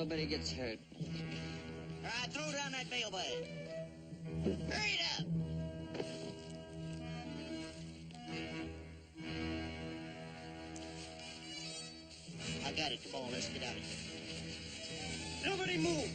nobody gets hurt. All right, throw down that bail bag. Hurry it up. I got it. Come on, let's get out of here. Nobody move.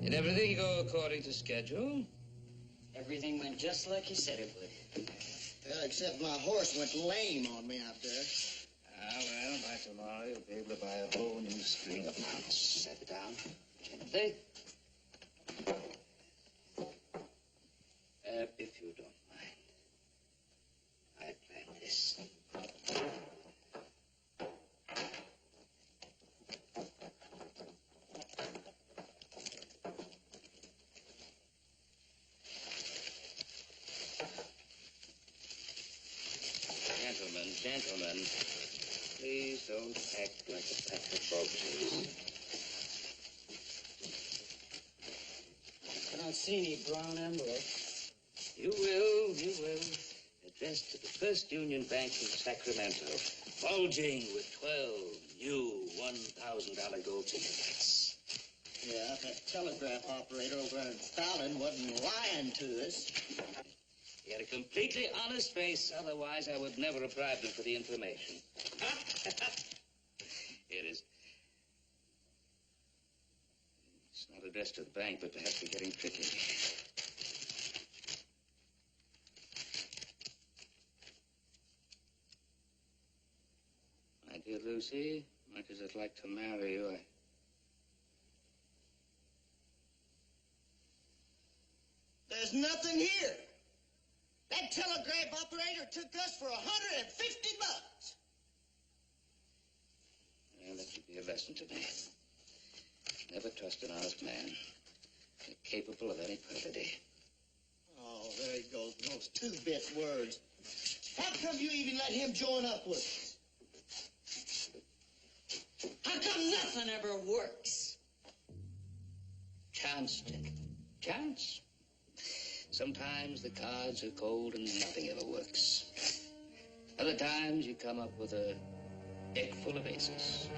Did everything go according to schedule? Everything went just like you said it would. Well, except my horse went lame on me out there. Well, by tomorrow you'll be able to buy a whole new string of mounts. Set it down. Gently. If you don't mind, I planned this. Gentlemen, please don't act like a pack of vultures. I don't see any brown envelopes. You will. Addressed to the First Union Bank in Sacramento, bulging with 12 new $1,000 gold certificates. Yeah, if that telegraph operator over in Fallon wasn't lying to us. He had a completely honest face, otherwise I would never have bribed him for the information. Here it is. It's not addressed to the bank, but perhaps we're getting tricky. My dear Lucy, much as I'd like to marry you, There's nothing here. That telegraph operator took us for $150. Well, that should be a lesson to me. Never trust an honest man. They're capable of any perfidy. Oh, there he goes, those two-bit words. How come you even let him join up with us? How come nothing ever works? Chance, gentlemen. Chance. Sometimes the cards are cold and nothing ever works. Other times you come up with a deck full of aces.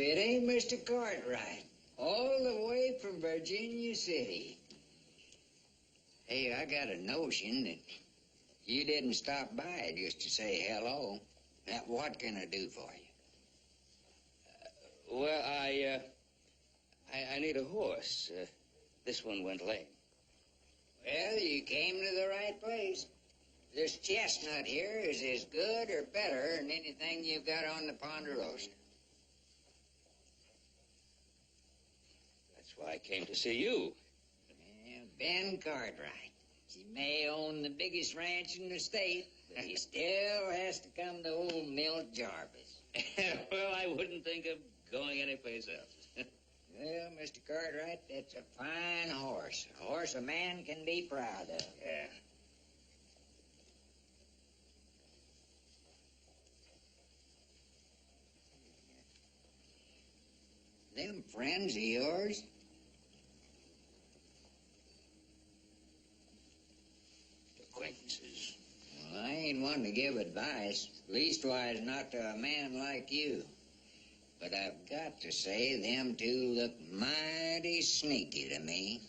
It ain't Mr. Cartwright, all the way from Virginia City. Hey, I got a notion that you didn't stop by just to say hello. Now, what can I do for you? Well, I need a horse. This one went lame. Well, you came to the right place. This chestnut here is as good or better than anything you've got on the Ponderosa. That's why I came to see you. Well, Ben Cartwright. He may own the biggest ranch in the state, but he still has to come to old Milt Jarvis. Well, I wouldn't think of going anyplace else. Well, Mr. Cartwright, that's a fine horse. A horse a man can be proud of. Yeah. Them friends of yours? Acquaintances. Well, I ain't one to give advice, leastwise not to a man like you. But I've got to say, them two look mighty sneaky to me.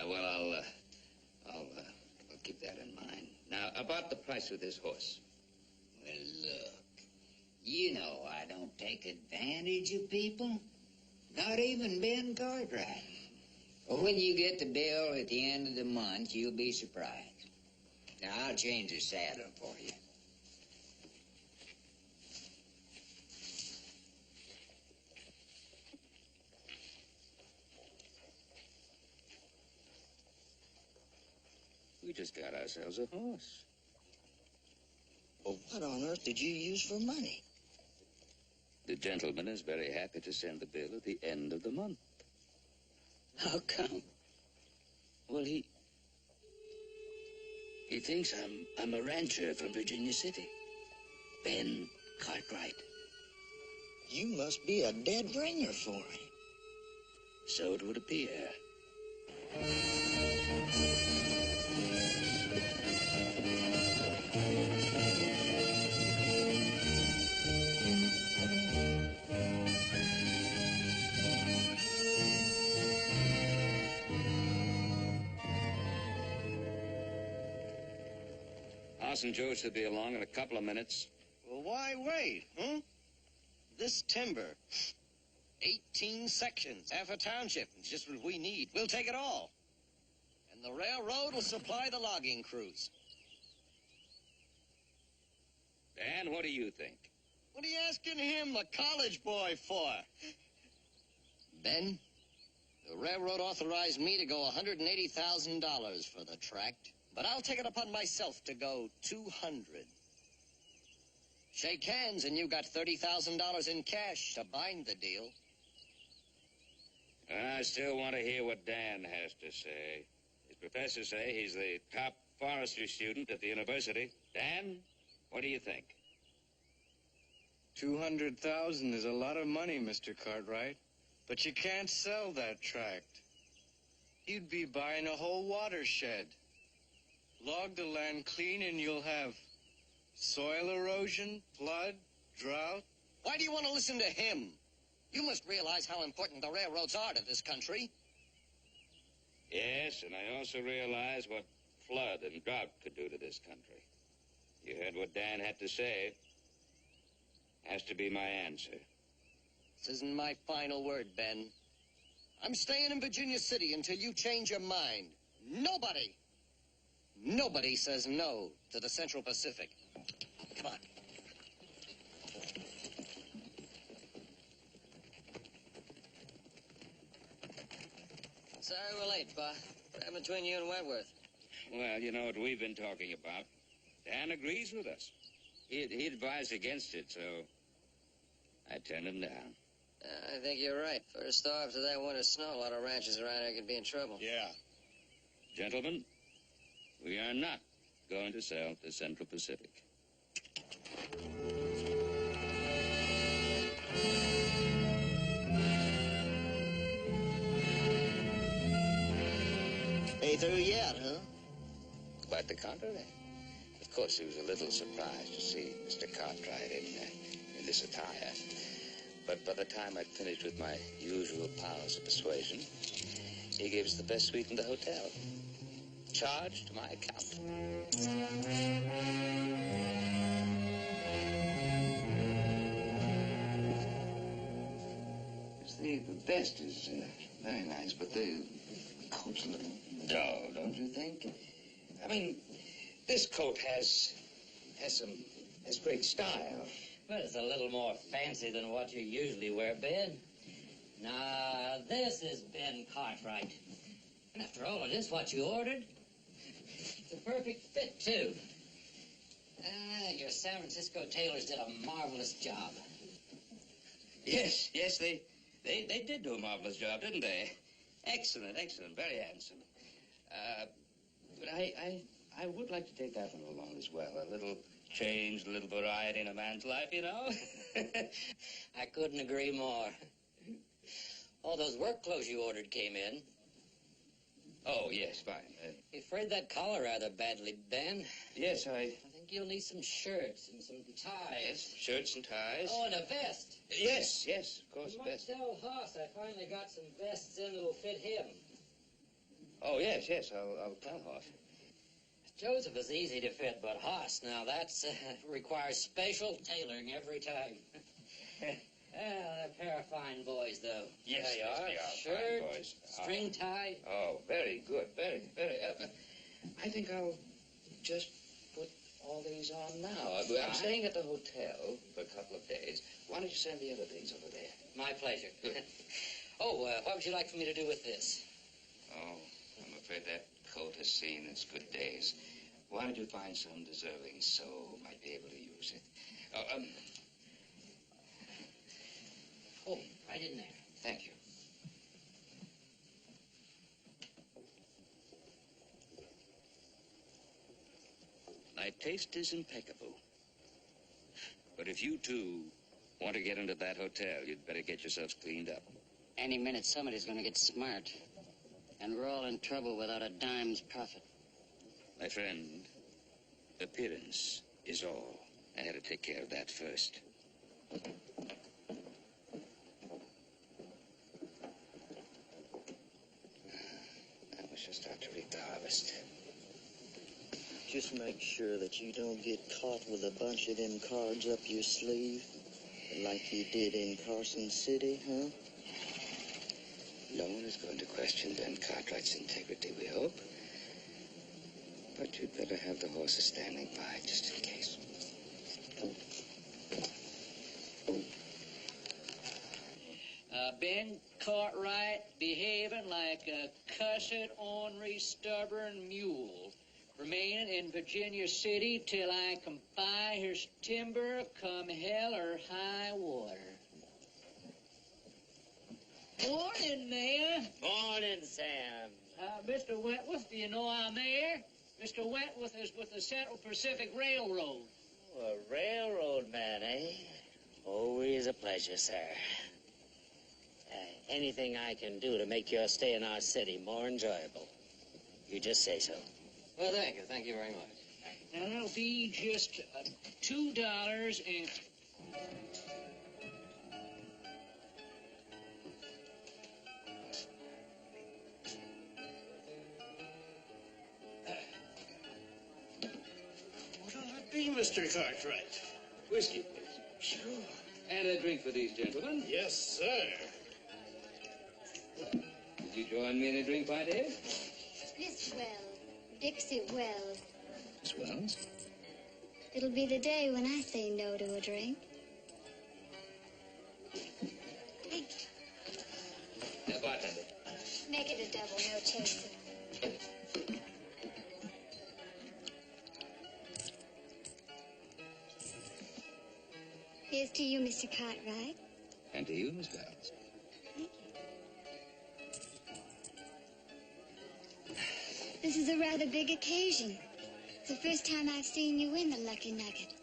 Well, I'll keep that in mind. Now, about the price of this horse. Well, look, you know I don't take advantage of people. Not even Ben Cartwright. Well, when you get the bill at the end of the month, you'll be surprised. Now, I'll change the saddle for you. We just got ourselves a horse. Well, what on earth did you use for money? The gentleman is very happy to send the bill at the end of the month. How come? Well, he thinks I'm a rancher from Virginia City. Ben Cartwright. You must be a dead ringer for him. So it would appear. Parson Joe should be along in a couple of minutes. Well, why wait, huh? This timber, 18 sections, half a township, it's just what we need. We'll take it all. And the railroad will supply the logging crews. Dan, what do you think? What are you asking him, a college boy, for? Ben, the railroad authorized me to go $180,000 for the tract, but I'll take it upon myself to go $200. Shake hands, and you got $30,000 in cash to bind the deal. I still want to hear what Dan has to say. His professors say he's the top forestry student at the university. Dan, what do you think? 200,000 is a lot of money, Mr. Cartwright. But you can't sell that tract. You'd be buying a whole watershed. Log the land clean and you'll have soil erosion, flood, drought. Why do you want to listen to him? You must realize how important the railroads are to this country. Yes, and I also realize what flood and drought could do to this country. You heard what Dan had to say. Has to be my answer. This isn't my final word, Ben. I'm staying in Virginia City until you change your mind. Nobody says no to the Central Pacific. Come on. Sorry we're late, Pa. What happened between you and Wentworth? Well, you know what we've been talking about. Dan agrees with us. He advised against it, so I turned him down. I think you're right. First off, after that winter snow, a lot of ranchers around here could be in trouble. Yeah. Gentlemen, we are not going to sell the Central Pacific. Ain't through yet, huh? Quite the contrary. Of course, he was a little surprised to see Mr. Cartwright in this attire. But by the time I'd finished with my usual powers of persuasion, he gave us the best suite in the hotel. Charged to my account. The best is very nice, but the coat's a little dull, don't you think? I mean, this coat has great style. But it's a little more fancy than what you usually wear, Ben. Now, this is Ben Cartwright. And after all, it is what you ordered. It's a perfect fit, too. I think your San Francisco tailors did a marvelous job. Yes, They did do a marvelous job, didn't they? Excellent, excellent, very handsome. But I would like to take that one along as well. A little change, a little variety in a man's life, you know? I couldn't agree more. All those work clothes you ordered came in. Oh, yes, fine. You frayed that collar rather badly, Ben. Yes, I think you'll need some shirts and some ties. Yes, shirts and ties. Oh, and a vest. Yes, of course, You a might vest. tell Hoss I finally got some vests in that'll fit him. Oh, yes, I'll tell Hoss. Joseph is easy to fit, but Hoss, now that's requires special tailoring every time. They're a pair of fine boys, though. Yes, there you are. they are Shirt, fine boys. string tie. Oh, very good, very. I think I'll just put all these on now. I'm staying at the hotel for a couple of days. Why don't you send the other things over there? My pleasure. Good. Oh, what would you like for me to do with this? Oh, I'm afraid that coat has seen its good days. Why don't you find some deserving so might be able to use it? Oh, right in there. Thank you. My taste is impeccable. But if you two want to get into that hotel, you'd better get yourselves cleaned up. Any minute somebody's going to get smart. And we're all in trouble without a dime's profit. My friend, appearance is all. I had to take care of that first. Now we shall start to reap the harvest. Just make sure that you don't get caught with a bunch of them cards up your sleeve, like you did in Carson City, huh? No one is going to question Ben Cartwright's integrity, we hope. But you'd better have the horses standing by, just in case. Ben Cartwright behaving like a cussed, ornery, stubborn mule. Remaining in Virginia City till I can buy his timber come hell or high water. Morning, Mayor. Morning, Sam. Mr. Wentworth, do you know our mayor? Mr. Wentworth is with the Central Pacific Railroad. Oh, a railroad man, eh? Always a pleasure, sir. Anything I can do to make your stay in our city more enjoyable, you just say so. Well, thank you. Thank you very much. Now, that'll be just $2 and... What'll it be, Mr. Cartwright? Whiskey, please. Sure. And a drink for these gentlemen. Yes, sir. Did you join me in a drink, my dear? Miss Wells. Dixie Wells. Miss Wells? It'll be the day when I say no to a drink. Thank you. Bartender. Make it a double, no chaser. Here's to you, Mr. Cartwright. And to you, Miss Wells. Thank you. This is a rather big occasion. It's the first time I've seen you win the Lucky Nugget.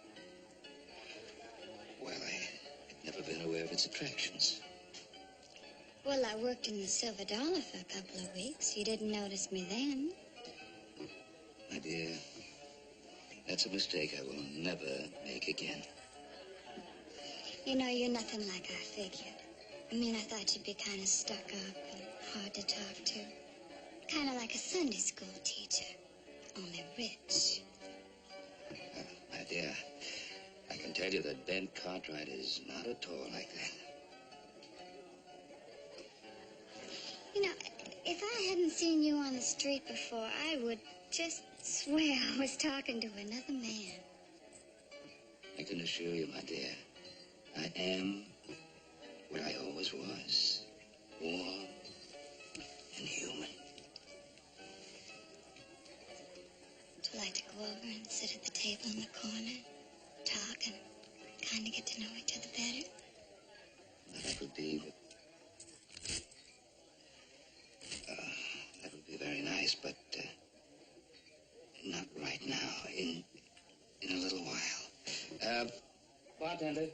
Well, I've never been aware of its attractions. Well, I worked in the Silver Dollar for a couple of weeks. You didn't notice me then. My dear, that's a mistake I will never make again. You know, you're nothing like I figured. I mean, I thought you'd be kind of stuck up and hard to talk to. Kind of like a Sunday school teacher, only rich. My dear, I can tell you that Ben Cartwright is not at all like that. You know, if I hadn't seen you on the street before, I would just swear I was talking to another man. I can assure you, my dear, I am what I always was. Warm and human. Would you like to go over and sit at the table in the corner, talk, and kind of get to know each other better? That would be Yes, but not right now. In a little while. Bartender.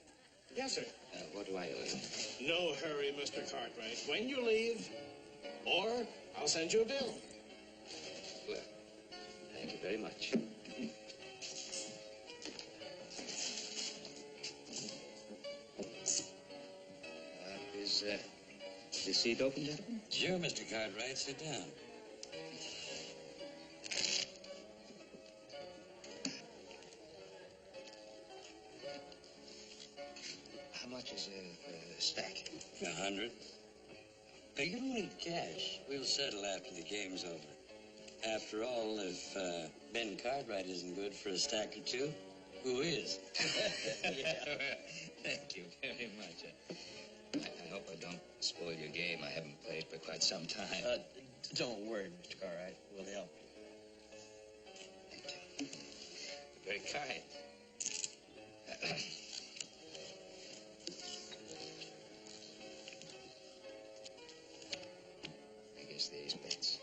Yes, sir. What do I owe you? No hurry, Mr. Cartwright. When you leave, or I'll send you a bill. Well, thank you very much. Is the seat open, gentlemen? Sure, Mr. Cartwright. Sit down. How much is a stack? 100. Now, you don't need cash. We'll settle after the game's over. After all, if Ben Cartwright isn't good for a stack or two, who is? Yeah, thank you very much. I hope I don't spoil your game. I haven't played for quite some time. Don't worry, Mr. Cartwright. We'll help. Very kind. I guess the ace bets.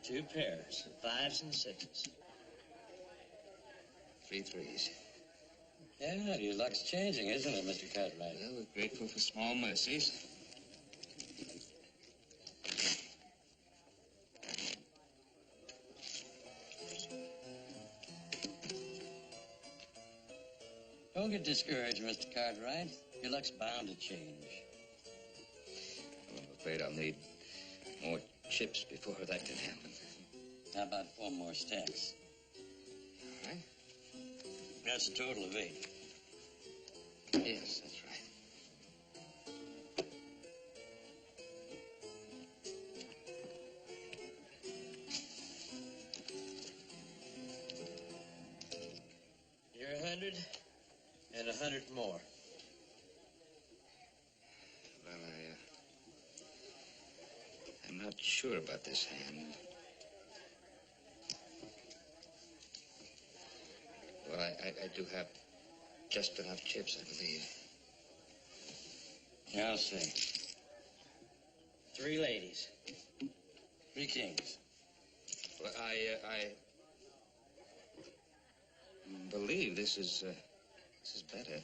Two pairs, 5s and 6s. 3 threes. Yeah, your luck's changing, isn't it, Mr. Cartwright? Well, we're grateful for small mercies. Don't get discouraged, Mr. Cartwright. Your luck's bound to change. I'm afraid I'll need more chips before that can happen. How about 4 more stacks? All right. That's a total of 8. Yes, that's right. You're 100 and 100 more. Well, I'm not sure about this hand. Well, I do have just enough chips, I believe. I'll see. 3 ladies. 3 kings. Well, I believe this is better.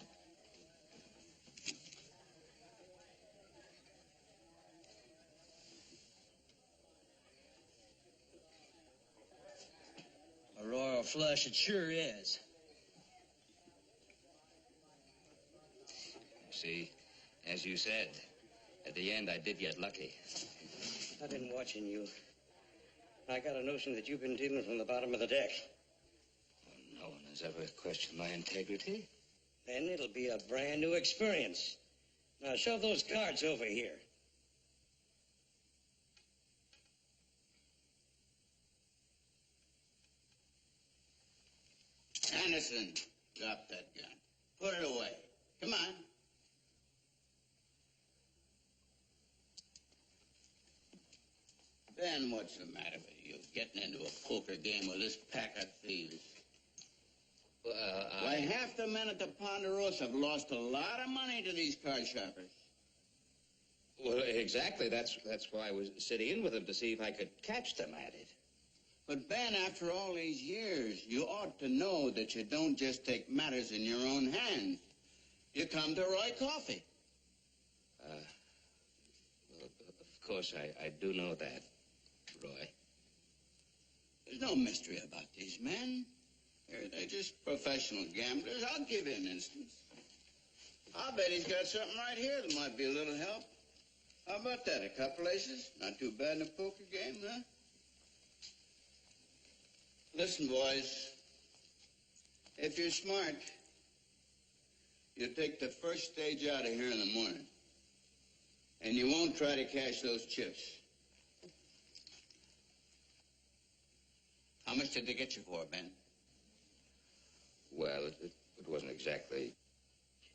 A royal flush, it sure is. See, as you said, at the end I did get lucky. I've been watching you. I got a notion that you've been dealing from the bottom of the deck. Well, no one has ever questioned my integrity. Then it'll be a brand new experience. Now shove those cards over here. Anderson, drop that gun. Put it away. Come on. Ben, what's the matter with you? Getting into a poker game with this pack of thieves. Why, half the men at the Ponderosa have lost a lot of money to these card shoppers. Well, exactly. That's why I was sitting in with them, to see if I could catch them at it. But, Ben, after all these years, you ought to know that you don't just take matters in your own hands. You come to Roy Coffee. Well, of course, I do know that, Roy. There's no mystery about these men. They're just professional gamblers. I'll give you an instance. I'll bet he's got something right here that might be a little help. How about that? A couple aces? Not too bad in a poker game, huh? Listen, boys. If you're smart, you'll take the first stage out of here in the morning. And you won't try to cash those chips. How much did they get you for, Ben? Well, it wasn't exactly.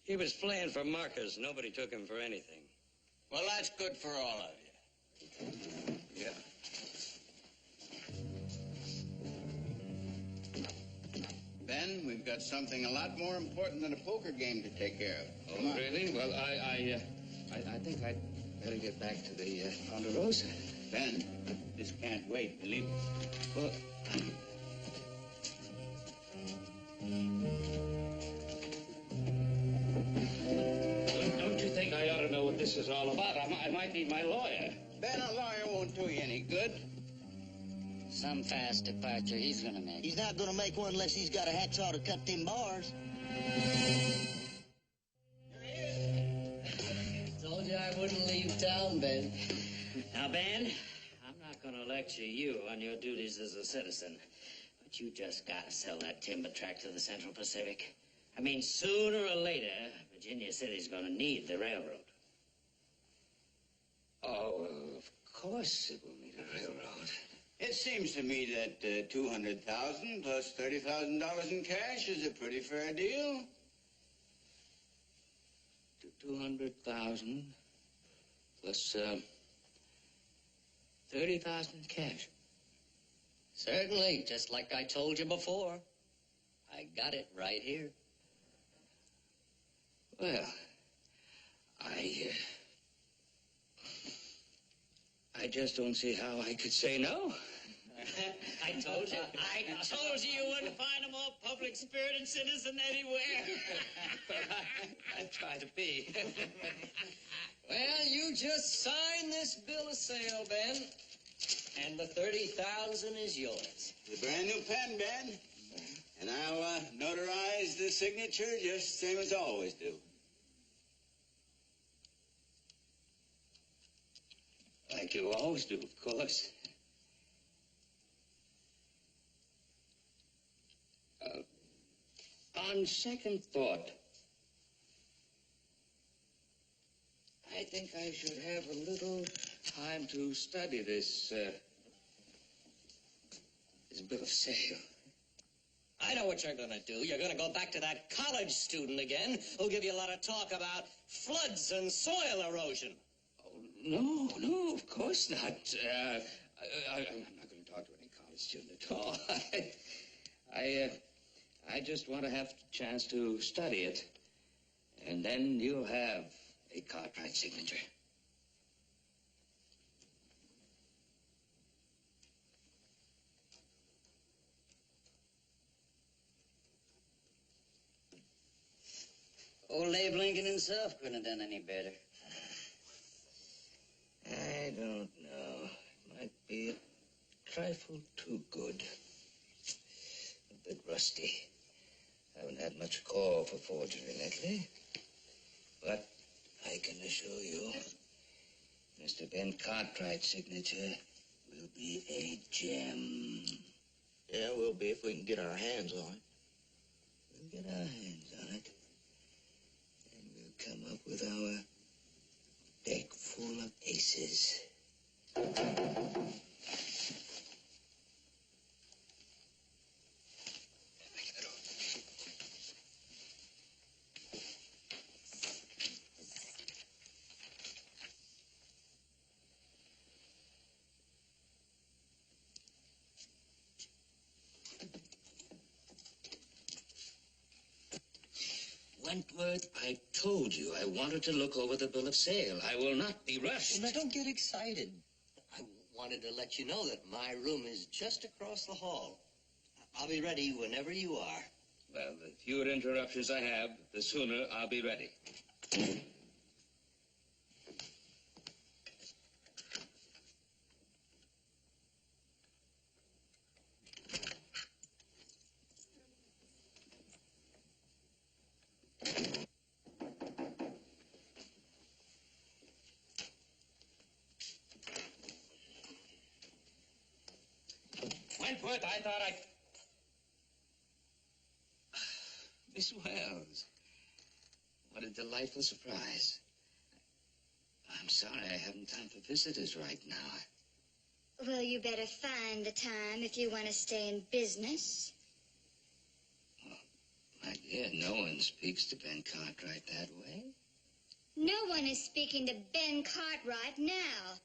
He was playing for markers. Nobody took him for anything. Well, that's good for all of you. Yeah. Ben, we've got something a lot more important than a poker game to take care of. Oh, really? Well, I think I'd better get back to the Ponderosa. Ben, this can't wait, believe me. Well, don't you think I ought to know what this is all about? I might need my lawyer. Ben, a lawyer won't do you any good. Some fast departure he's gonna make. He's not gonna make one unless he's got a hacksaw to cut them bars. Told you I wouldn't leave town, Ben. Now, Ben, I'm not going to lecture you on your duties as a citizen, but you just got to sell that timber tract to the Central Pacific. I mean, sooner or later, Virginia City's going to need the railroad. Oh, of course it will need a railroad. It seems to me that $200,000 plus $30,000 in cash is a pretty fair deal. 200,000 plus 30,000 cash. Certainly, just like I told you before. I got it right here. Well, I just don't see how I could say no. I told you you wouldn't find a more public-spirited citizen anywhere. I try to be. Well, you just sign this bill of sale, Ben, and the 30,000 is yours. The brand new pen, Ben. And I'll notarize the signature just the same as I always do. Like you always do, of course. On second thought, I think I should have a little time to study this bill of sale. I know what you're going to do. You're going to go back to that college student again who'll give you a lot of talk about floods and soil erosion. Oh, no, of course not. I'm not going to talk to any college student at all. I just want to have a chance to study it, and then you'll have a Cartwright signature. Old Abe Lincoln himself couldn't have done any better. I don't know. It might be a trifle too good. A bit rusty. Haven't had much call for forgery lately. But I can assure you, Mr. Ben Cartwright's signature will be a gem. Yeah, we'll be if we can get our hands on it. We'll get our hands on it. And we'll come up with our deck full of aces. Wentworth, I told you I wanted to look over the bill of sale. I will not be rushed. Well, now, don't get excited. I wanted to let you know that my room is just across the hall. I'll be ready whenever you are. Well, the fewer interruptions I have, the sooner I'll be ready. Wentworth, I thought I... Miss Wells, What a delightful surprise. I'm sorry I haven't time for visitors right now. Well, you better find the time if you want to stay in business. Oh, my dear, no one speaks to Ben Cartwright that way. No one is speaking to Ben Cartwright now.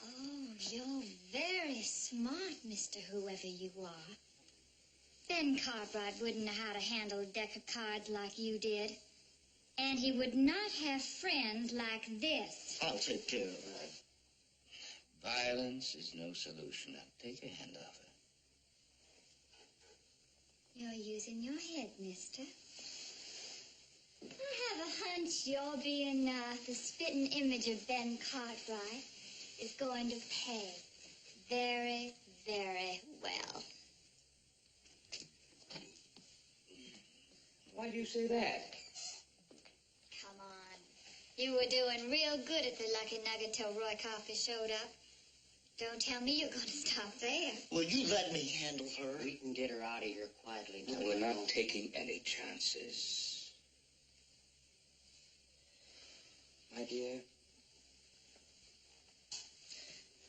Oh, you're very smart, Mr. Whoever you are. Ben Cartwright wouldn't know how to handle a deck of cards like you did. And he would not have friends like this. I'll take care of that. Violence is no solution. Now, take your hand off her. You're using your head, mister. I have a hunch you're being the spitting image of Ben Cartwright is going to pay very, very well. Why do you say that? Come on. You were doing real good at the Lucky Nugget till Roy Coffey showed up. Don't tell me you're going to stop there. Will you let me handle her? We can get her out of here quietly. No, we're not taking any chances. My dear,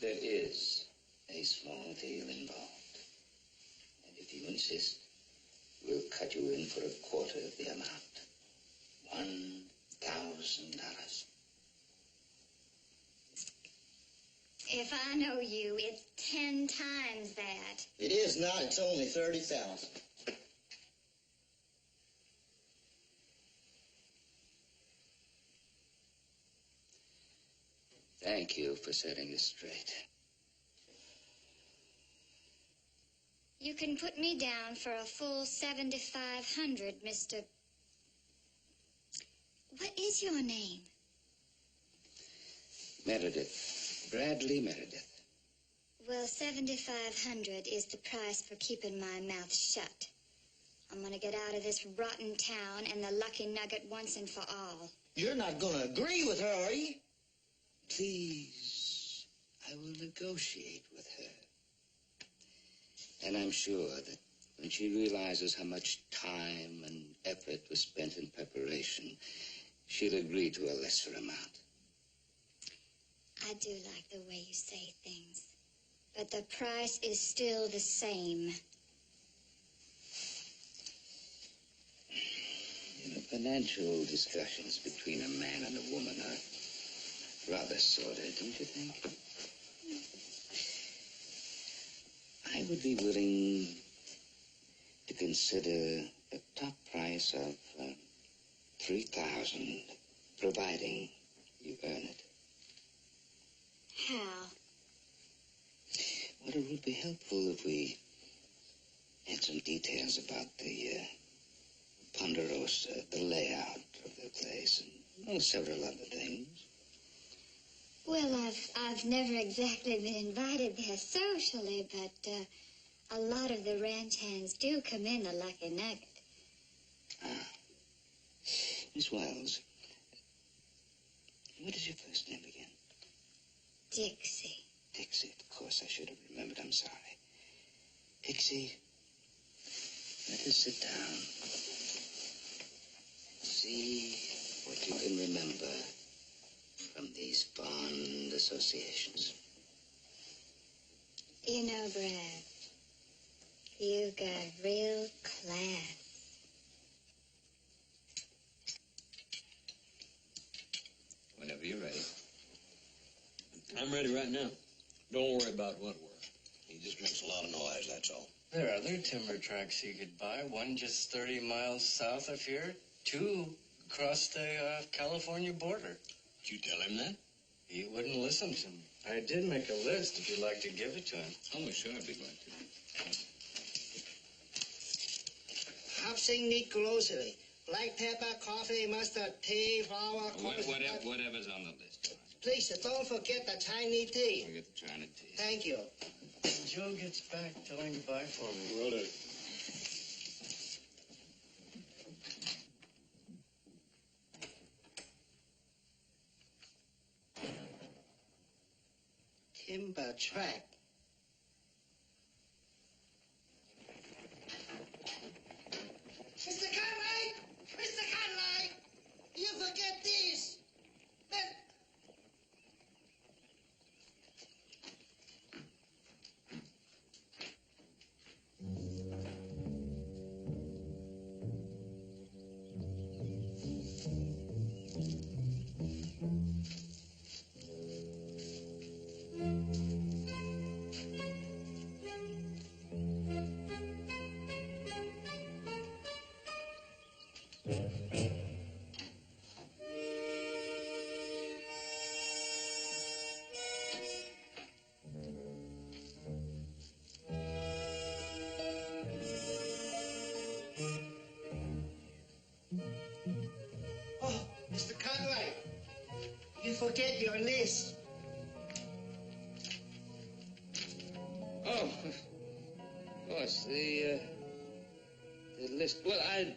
there is a small deal involved. And if you insist, we'll cut you in for a quarter of the amount. $1,000. If I know you, it's 10 times that. It is not. It's only 30,000. Thank you for setting this straight. You can put me down for a full 7,500, Mr. What is your name? Meredith. Bradley Meredith. Well, 7,500 is the price for keeping my mouth shut. I'm going to get out of this rotten town and the Lucky Nugget once and for all. You're not going to agree with her, are you? Please, I will negotiate with her. And I'm sure that when she realizes how much time and effort was spent in preparation, she'll agree to a lesser amount. I do like the way you say things, but the price is still the same. You know, financial discussions between a man and a woman are rather sordid, don't you think? I would be willing to consider a top price of $3,000, providing you earn it. How? Well, it would be helpful if we had some details about the Ponderosa, the layout of the place, and several other things. Well, I've never exactly been invited there socially, but a lot of the ranch hands do come in the Lucky Nugget. Ah. Miss Wells, what is your first name again? Dixie. Dixie, of course I should have remembered. I'm sorry. Dixie, let us sit down. See what you can remember from these fond associations. You know, Brad, you've got real class. Whenever you're ready. I'm ready right now. Don't worry about Wentworth. He just makes a lot of noise, that's all. There are other timber tracts you could buy. One just 30 miles south of here. Two across the California border. Did you tell him that? He wouldn't listen to me. I did make a list if you'd like to give it to him. Oh, sure, I'd be glad to. Housing need grocery. Black pepper, coffee, mustard, tea, flour, Whatever's on the list. Please, don't forget the Chinese tea. We'll get the China tea. Thank you. When Joe gets back, tell him to buy for me. Will do. Timber track. Oh, Mr. Cartwright, you forget your list. Oh, of course, the list. Well, I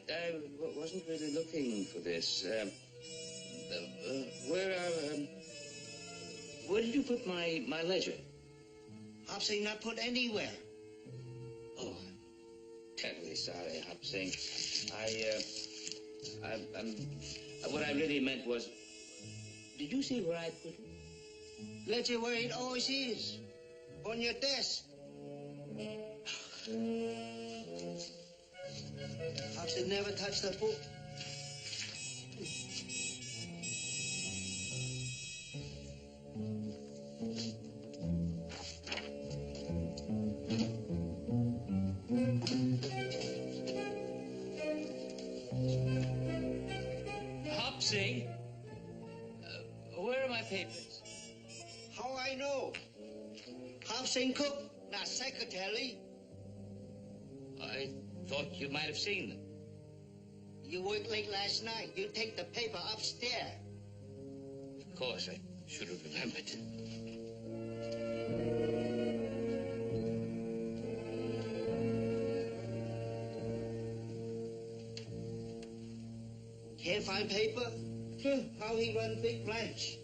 wasn't really looking for this. Where did you put my ledger? Hop Sing not put anywhere. Oh, I'm terribly sorry, Hop Sing. What I really meant was, did you see where I put it? Ledger where it always is, on your desk. Hop Sing never touched the book. Hop Sing, where are my papers? How I know? Hop Sing cook, not secretary. I thought you might have seen them. You worked late last night. You take the paper upstairs. Of course, I should have remembered. Can't find paper? How he run big branch?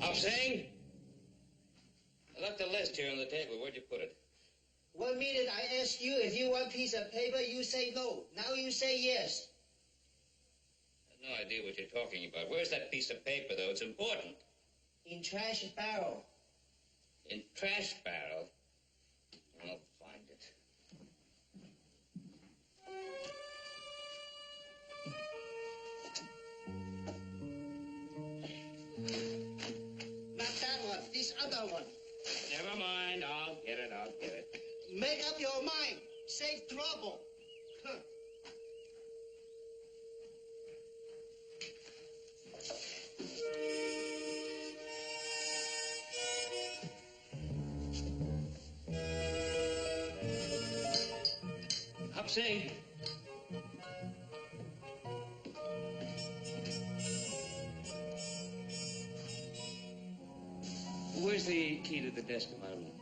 Hop Sing? I left the list here on the table. Where'd you put it? 1 minute I asked you if you want piece of paper, you say no. Now you say yes. I have no idea what you're talking about. Where's that piece of paper, though? It's important. In trash barrel. In trash barrel? I'll find it. Not that one, this other one. Never mind. I'll get it. Make up your mind. Save trouble. Huh. Hop Sing. Where's the key to the desk in my room?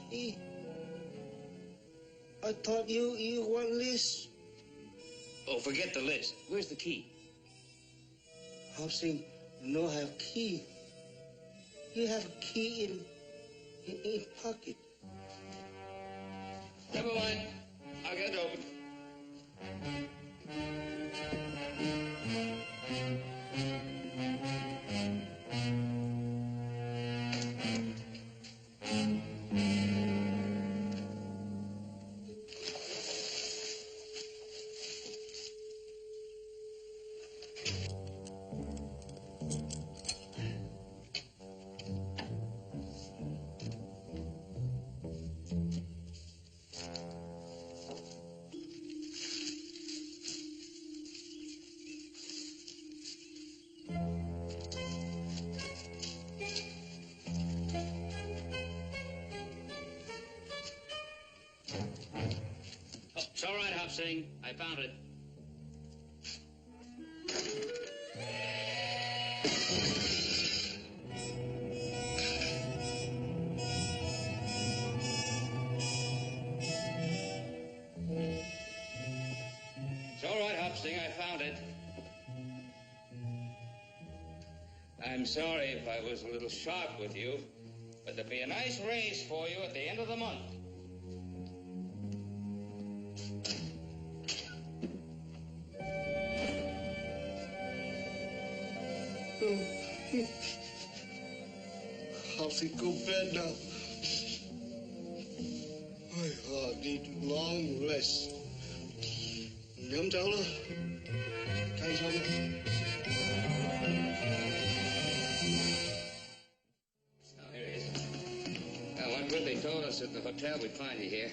Key? I thought you want list. Oh, forget the list. Where's the key? Hop Sing no have key. You have a key in pocket. Never mind. I'll get it open. It's all right, Hop Sing. I found it. It's all right, Hop Sing. I found found it. I'm sorry if I was a little sharp with you, but there'll be a nice raise for you at the end of the month. I'll go bed now. I need long rest. Nhắm cháu đó. Cay xong rồi. They told us at the hotel we'd find you here.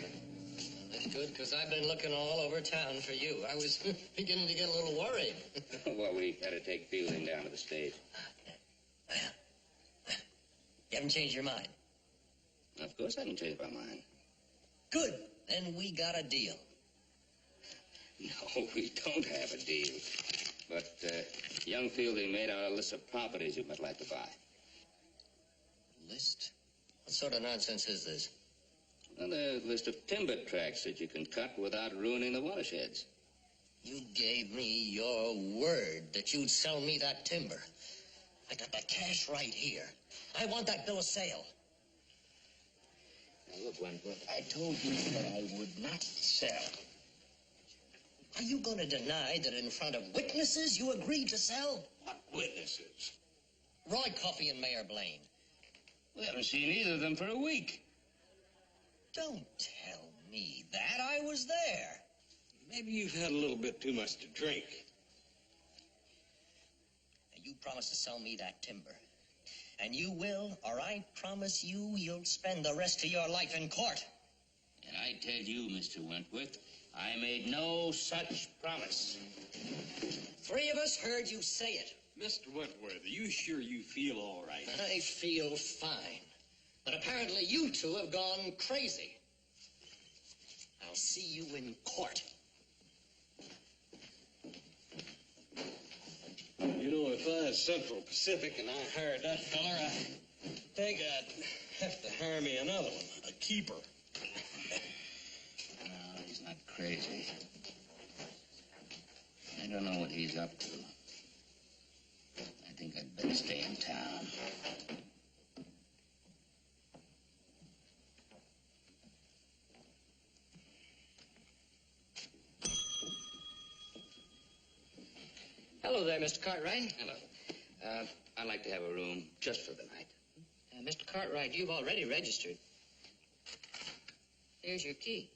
That's good, because I've been looking all over town for you. I was beginning to get a little worried. Well, we had to take Fielding down to the stage. You haven't changed your mind? Of course I haven't changed my mind. Good. Then we got a deal. No, we don't have a deal. But young Fielding made out a list of properties you might like to buy. List? What sort of nonsense is this? Well, a list of timber tracts that you can cut without ruining the watersheds. You gave me your word that you'd sell me that timber. I got the cash right here. I want that bill of sale. Now, look, Wentworth, I told you that I would not sell. Are you going to deny that in front of witnesses you agreed to sell? What witnesses? Roy Coffey and Mayor Blaine. We haven't seen either of them for a week. Don't tell me that. I was there. Maybe you've had a little bit too much to drink. You promised to sell me that timber. And you will, or I promise you, you'll spend the rest of your life in court. And I tell you, Mr. Wentworth, I made no such promise. 3 of us heard you say it. Mr. Wentworth, are you sure you feel all right? I feel fine. But apparently you two have gone crazy. I'll see you in court. You know, if I was Central Pacific and I hired that feller, I think I'd have to hire me another one, a keeper. No, he's not crazy. I don't know what he's up to. I think I'd better stay in town. Hello there, Mr. Cartwright. Hello. I'd like to have a room just for the night. Mr. Cartwright, you've already registered. Here's your key.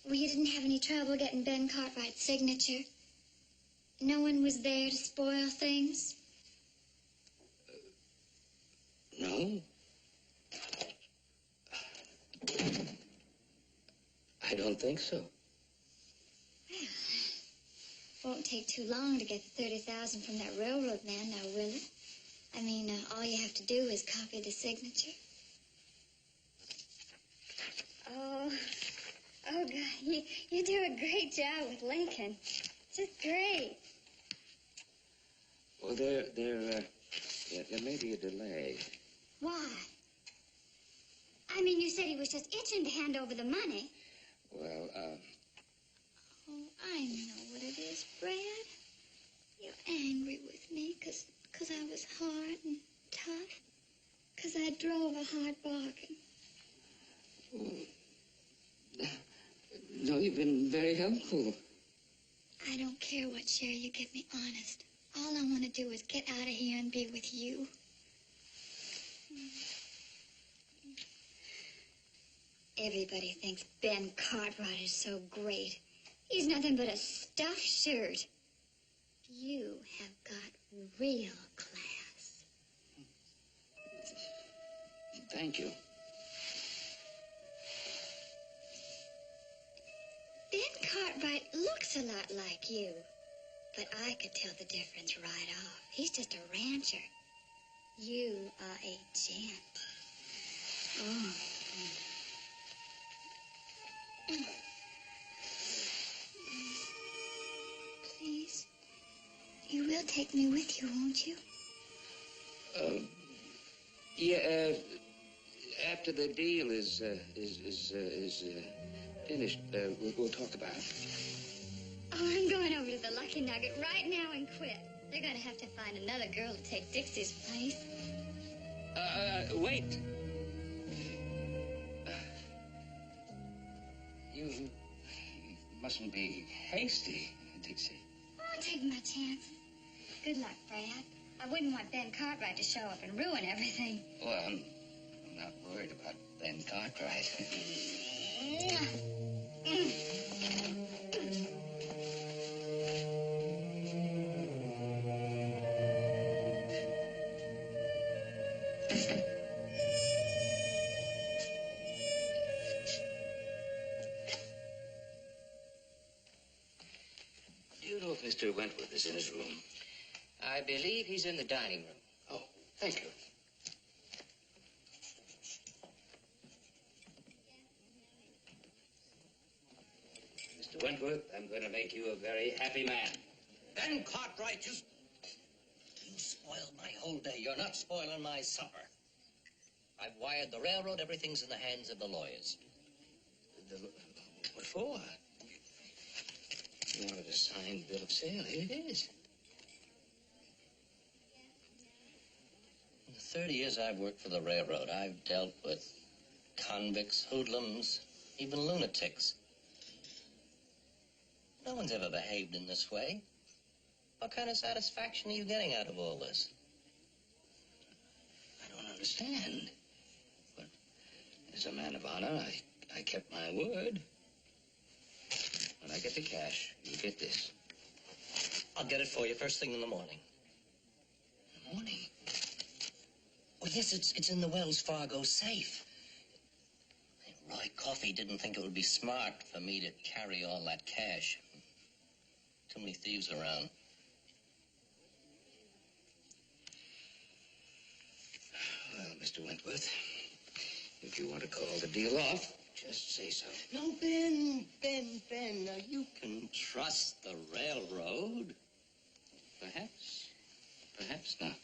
You didn't have any trouble getting Ben Cartwright's signature? No one was there to spoil things? No. I don't think so. Well, won't take too long to get the $30,000 from that railroad man, now will it? I mean, all you have to do is copy the signature. Oh, God, you do a great job with Lincoln. Just great. Oh, there may be a delay. Why? I mean, you said he was just itching to hand over the money. Well, Oh, I know what it is, Brad. You're angry with me because I was hard and tough. Because I drove a hard bargain. no, you've been very helpful. I don't care what share you give me, honest. All I want to do is get out of here and be with you. Everybody thinks Ben Cartwright is so great. He's nothing but a stuffed shirt. You have got real class. Thank you. Ben Cartwright looks a lot like you. But I could tell the difference right off. He's just a rancher. You are a gent. Oh. Please. You will take me with you, won't you? Yeah, after the deal is finished, we'll talk about it. Oh, I'm going over to the Lucky Nugget right now and quit. They're going to have to find another girl to take Dixie's place. Wait. You mustn't be hasty, Dixie. I'll take my chance. Good luck, Brad. I wouldn't want Ben Cartwright to show up and ruin everything. Well, I'm not worried about Ben Cartwright. Do you know if Mr. Wentworth is in his room? I believe he's in the dining room. Oh, thank you. Mr. Wentworth, I'm going to make you a very happy man. Ben Cartwright, you spoiled my whole day. You're not spoiling my supper. I've wired the railroad. Everything's in the hands of the lawyers. What for? You wanted a signed bill of sale. Here it is. In the 30 years I've worked for the railroad, I've dealt with convicts, hoodlums, even lunatics. No one's ever behaved in this way. What kind of satisfaction are you getting out of all this? I don't understand. But as a man of honor, I kept my word. When I get the cash, you get this. I'll get it for you first thing in the morning. In the morning? Oh, yes, it's in the Wells Fargo safe. Roy Coffey didn't think it would be smart for me to carry all that cash. Too many thieves around. Well, Mr. Wentworth, if you want to call the deal off, just say so. No, Ben, now you can trust the railroad. Perhaps not.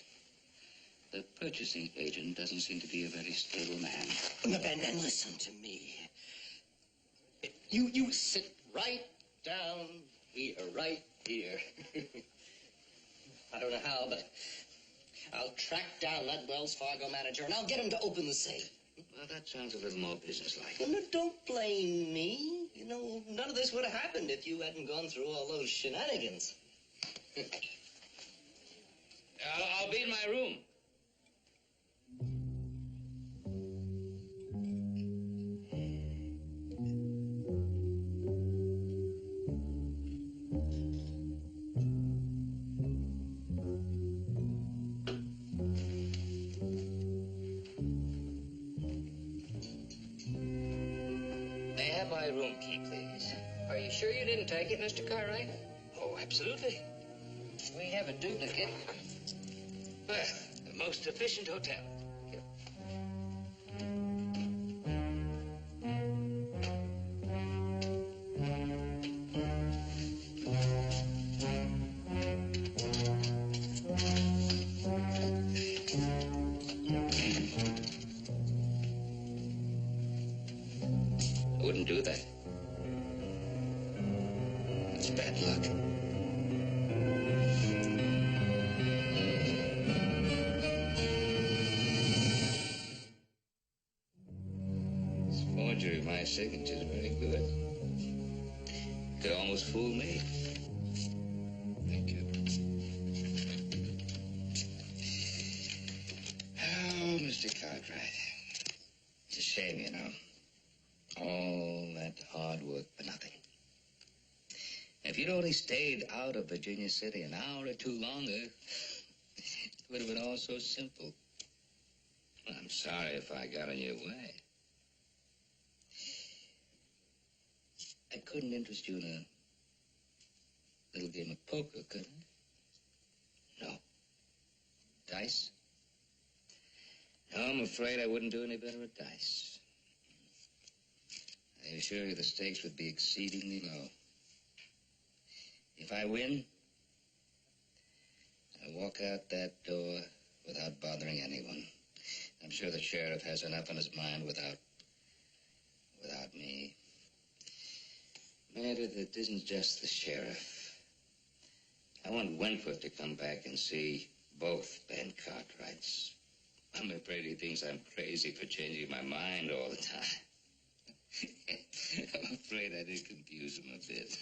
The purchasing agent doesn't seem to be a very stable man. Now, Ben, listen to me. You sit right down here, right here. I don't know how, but I'll track down that Wells Fargo manager, and I'll get him to open the safe. Well, that sounds a little more businesslike. Well, no, don't blame me. You know, none of this would have happened if you hadn't gone through all those shenanigans. I'll be in my room. May I have my room key, please? Are you sure you didn't take it, Mr. Cartwright? Oh, absolutely. We have a duplicate. Well, the most efficient hotel. do that. It's bad luck. This forgery of my signature is very good. Could almost fool me. Thank you. Oh, Mr. Cartwright. It's a shame, you know. All that hard work for nothing. If you'd only stayed out of Virginia City an hour or two longer, it would have been all so simple. I'm sorry if I got in your way. I couldn't interest you in a little game of poker, could I? No. Dice? No, I'm afraid I wouldn't do any better at dice. I assure you the stakes would be exceedingly low. If I win, I walk out that door without bothering anyone. I'm sure the sheriff has enough on his mind without me. Meredith, it isn't just the sheriff. I want Wentworth to come back and see both Ben Cartwrights. I'm afraid he thinks I'm crazy for changing my mind all the time. I'm afraid I did confuse him a bit.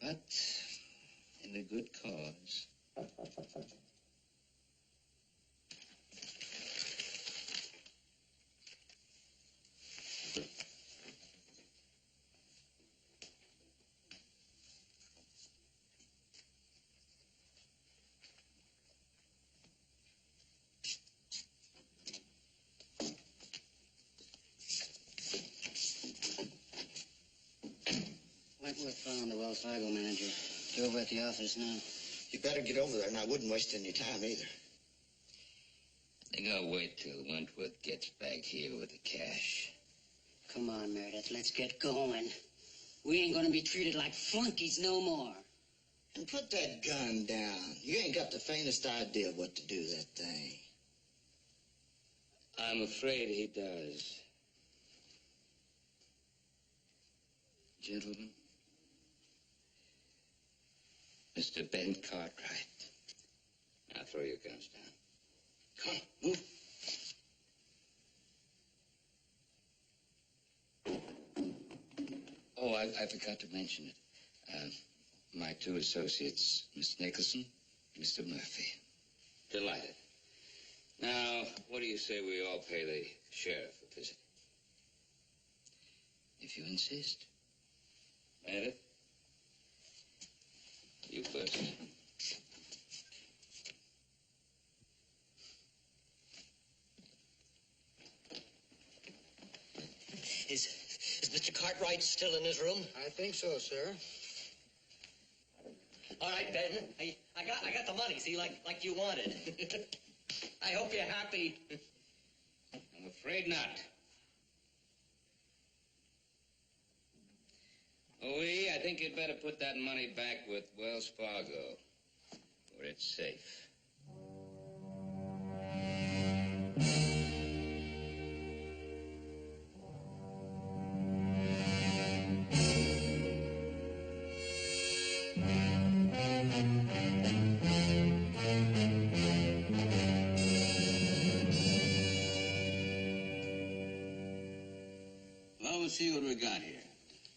But in a good cause. Wentworth found the Wells Fargo manager. He's over at the office now. You better get over there, and I wouldn't waste any time either. I think I'll wait till Wentworth gets back here with the cash. Come on, Meredith, let's get going. We ain't gonna be treated like flunkies no more. And put that gun down. You ain't got the faintest idea what to do with that thing. I'm afraid he does. Gentlemen, Mr. Ben Cartwright. Now throw your guns down. Come on, move. Oh, I forgot to mention it. My two associates, Mr. Nicholson, Mr. Murphy. Delighted. Now, what do you say we all pay the sheriff a visit? If you insist. Meredith? You first. Is Mr. Cartwright still in his room? I think so, sir. All right, Ben. I got the money, see, like you wanted. I hope you're happy. I'm afraid not. Louis, I think you'd better put that money back with Wells Fargo, where it's safe. Well, we'll see what we got here.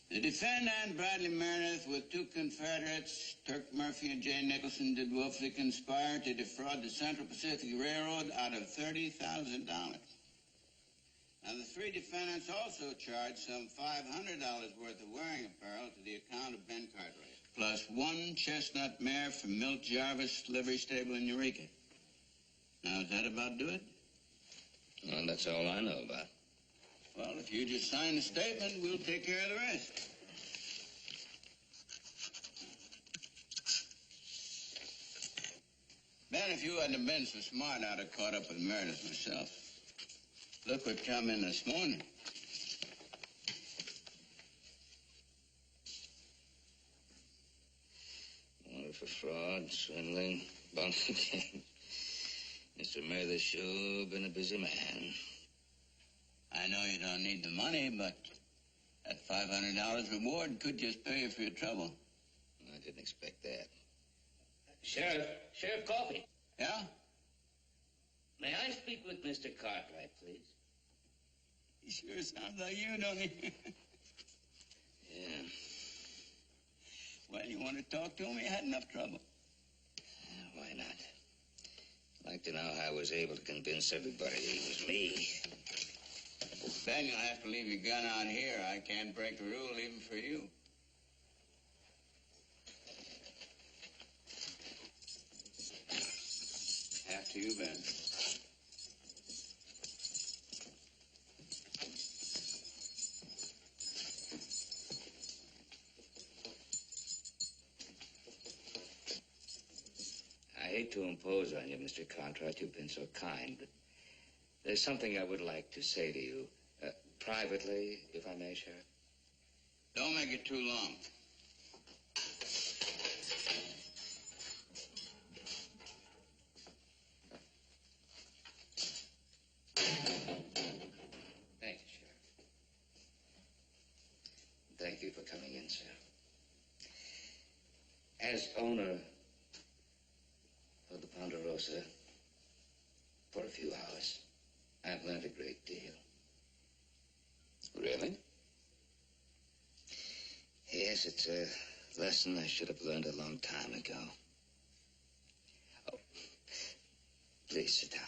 The defendant, Bradley Meredith, with two Confederates, Turk Murphy and Jay Nicholson, did willfully conspire to defraud the Central Pacific Railroad out of $30,000. Now, the three defendants also charged some $500 worth of wearing apparel to the account of Ben Cartwright, plus one chestnut mare from Milt Jarvis livery stable in Eureka. Now, does that about do it? Well, that's all I know about. Well, if you just sign the statement, we'll take care of the rest. Ben, if you hadn't been so smart, I'd have caught up with Meredith myself. Look what come in this morning. Wanted for fraud, swindling, bunking game. Mr. Meredith sure been a busy man. I know you don't need the money, but that $500 reward could just pay you for your trouble. I didn't expect that. Sheriff Coffey. Yeah? May I speak with Mr. Cartwright, please? He sure sounds like you, don't he? Yeah. Well, you want to talk to him? You had enough trouble. Why not? I'd like to know how I was able to convince everybody it was me. Ben, you'll have to leave your gun out here. I can't break a rule even for you. After you, Ben. I hate to impose on you, Mr. Cartwright. You've been so kind, but there's something I would like to say to you. Privately, if I may, Sheriff. Don't make it too long. Thank you, Sheriff. Thank you for coming in, sir. As owner of the Ponderosa, for a few hours, I've learned a great deal. Really? Yes, it's a lesson I should have learned a long time ago. Oh, please sit down.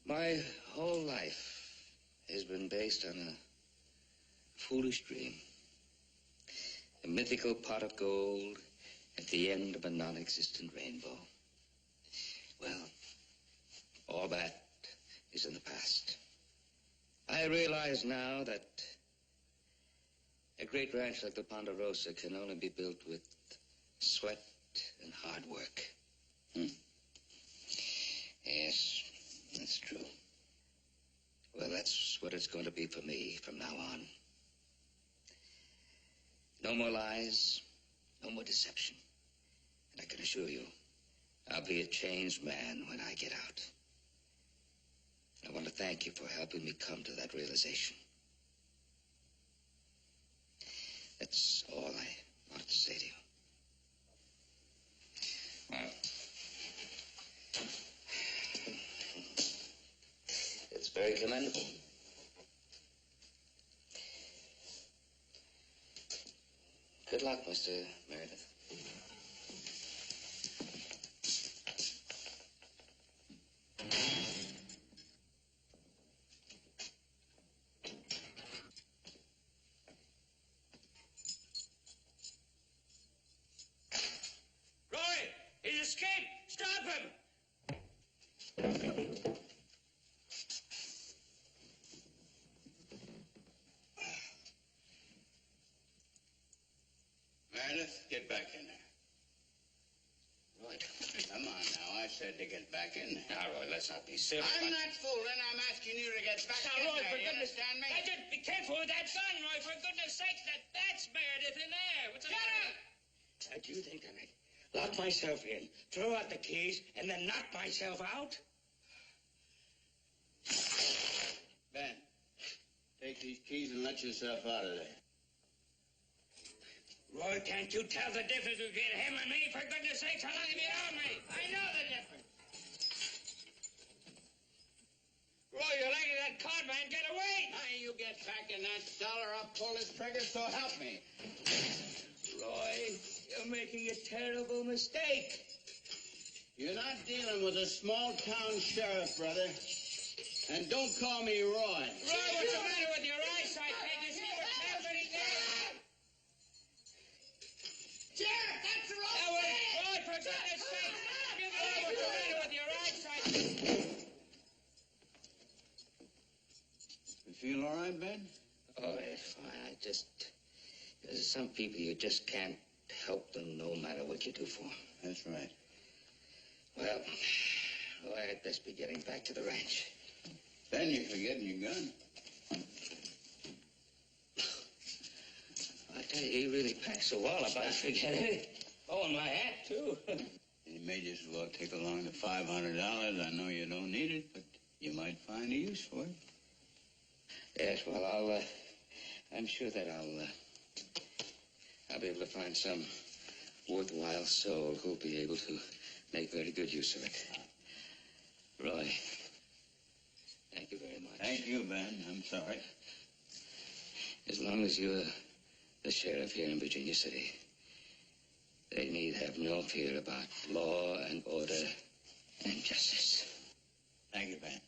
My whole life has been based on a foolish dream. A mythical pot of gold at the end of a non-existent rainbow. Well, all that is in the past. I realize now that a great ranch like the Ponderosa can only be built with sweat and hard work. Yes, that's true. Well, that's what it's going to be for me from now on. No more lies, no more deception. And I can assure you, I'll be a changed man when I get out. I want to thank you for helping me come to that realization. That's all I wanted to say to you. Well, it's very commendable. Good luck, Mr. Meredith. Roy! He's escaped! Stop him! Meredith, get back in there. Roy, Come on now, I said to get back in there. now, Roy, let's not be silly. I'm not fooling. I'm asking you to get back in Now, Roy, there. for You goodness... understand me? Just be careful with that gun, Roy, for goodness sakes. That's Meredith in there. What's the matter? Do you think that I lock myself in, throw out the keys, and then knock myself out? Ben, take these keys and let yourself out of there. Roy, can't you tell the difference between him and me? For goodness sakes, how long have you known me? I know the difference. Roy, you're letting that card man get away. Now you get back in that cellar, I'll pull this trigger, so help me. Roy, you're making a terrible mistake. You're not dealing with a small-town sheriff, brother. And don't call me Roy. Roy, what's the matter with your eyesight? Can't you see what's happening there? Sheriff, that's the wrong Roy, for goodness sake, Roy, what's the matter with your eyesight? You feel all right, Ben? Oh, it's fine. There's some people you just can't help them no matter what you do for them. That's right. Well, I'd best be getting back to the ranch. Ben, you're forgetting your gun. What? He really packed so well if I forget it. Oh, and my hat, too. You may just as well take along the $500. I know you don't need it, but you might find a use for it. Yes, well, I'm sure that I'll be able to find some worthwhile soul who'll be able to make very good use of it. Roy, thank you very much. Thank you, Ben. I'm sorry. As long as you're the sheriff here in Virginia City, they need have no fear about law and order and justice. Thank you, Ben.